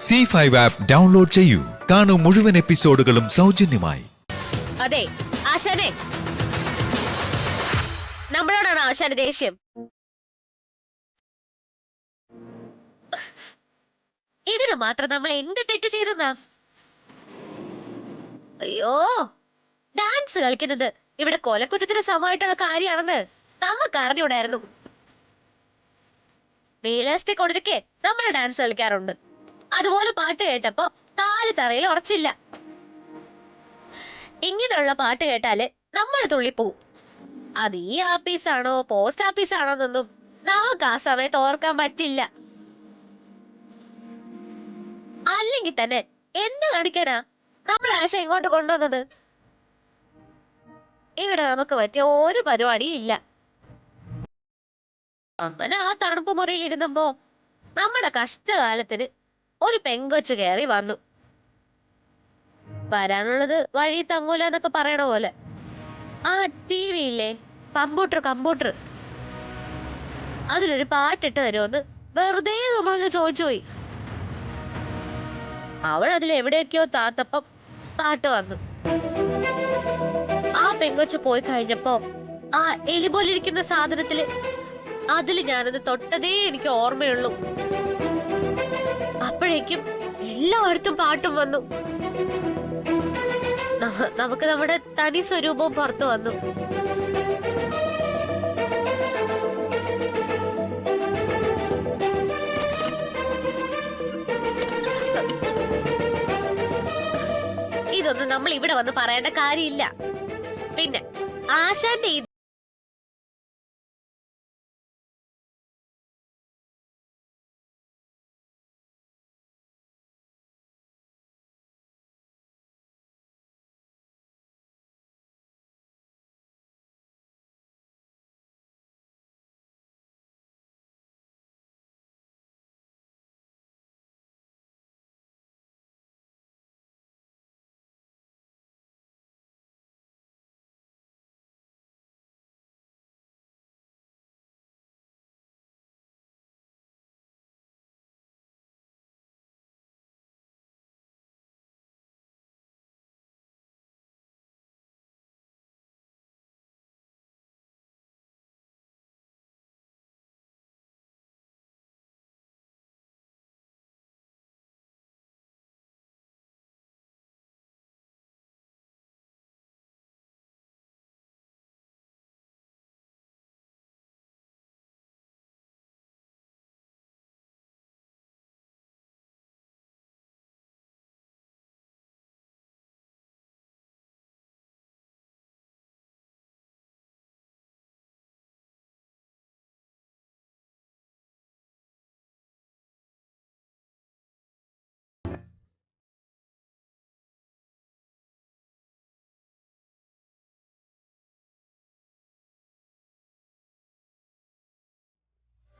C5 app download ചെയ്യൂ. കാണൂ മുഴുവൻ എപ്പിസോഡുകളും സൗജന്യമായി. അതെ ആശാനെ, നമ്മളോടാണ് ആശാന് ദേഷ്യം. ഇതിന് മാത്രം നമ്മൾ എന്ത് തെറ്റ് ചെയ്തെന്നാ? അയ്യോ, ഡാൻസ് കളിക്കുന്നത് ഇവിടെ കൊലക്കുറ്റത്തിന് സമമായിട്ടുള്ള കാര്യമാണെന്ന് നമുക്ക് അറിഞ്ഞൂടായിരുന്നു. വീലേഴ്സിനെ കൊണ്ടിരിക്കെ നമ്മൾ ഡാൻസ് കളിക്കാറുണ്ട്. അതുപോലെ പാട്ട് കേട്ടപ്പോ കാല് തറയിൽ ഉറച്ചില്ല. ഇങ്ങനെയുള്ള പാട്ട് കേട്ടാല് നമ്മൾ തുള്ളിപ്പോവും. അത് ഈ ആപ്പീസാണോ പോസ്റ്റ് ആപ്പീസാണോ എന്നൊന്നും നമുക്ക് ആ സമയത്ത് ഓർക്കാൻ പറ്റില്ല. അല്ലെങ്കിൽ തന്നെ എന്ത് കാണിക്കാനാ നമ്മൾ ആശ ഇങ്ങോട്ട് കൊണ്ടുവന്നത്? ഇവിടെ നമുക്ക് പറ്റിയ ഒരു പരിപാടിയും ഇല്ല. അങ്ങനെ ആ തണുപ്പ് മുറിയിൽ ഇരുന്നപ്പോ നമ്മുടെ കഷ്ടകാലത്തിന് ഒരു പെങ്കൊച്ചു കയറി വന്നു. വരാനുള്ളത് വഴി തങ്ങൂല എന്നൊക്കെ പറയണ പോലെ. ആ ടി വി ഇല്ലേ, കമ്പ്യൂട്ടർ അതിലൊരു പാട്ടിട്ട് തരുമെന്ന് വെറുതെ നമ്മളൊന്ന് ചോദിച്ചുപോയി. അവൾ അതിൽ എവിടെയൊക്കെയോ താത്തപ്പം പാട്ട് വന്നു. ആ പെങ്കൊച്ചു പോയി കഴിഞ്ഞപ്പോ ആ എലി പോലിരിക്കുന്ന സാധനത്തില് അതില് ഞാനത് തൊട്ടതേ എനിക്ക് ഓർമ്മയുള്ളൂ. അപ്പോഴേക്കും എല്ലായിടത്തും പാട്ടും വന്നു. നമുക്ക് നമ്മുടെ തനി സ്വരൂപവും പുറത്തു വന്നു. ഇതൊന്നും നമ്മൾ ഇവിടെ വന്ന് പറയേണ്ട കാര്യമില്ല. പിന്നെ ആശാന്റെ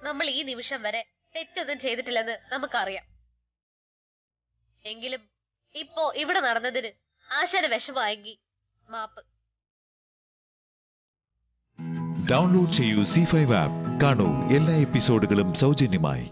നമ്മൾ ഈ നിമിഷം വരെ തെറ്റൊന്നും ചെയ്തിട്ടില്ലെന്ന് നമുക്കറിയാം. എങ്കിലും ഇപ്പോ ഇവിടെ നടന്നതിന് ആശാന് വിഷമമായെങ്കിൽ മാപ്പ്. ഡൗൺലോഡ് ചെയ്യൂ C5 ആപ്പ്. കാണൂ എല്ലാ എപ്പിസോഡുകളും സൗജന്യമായി.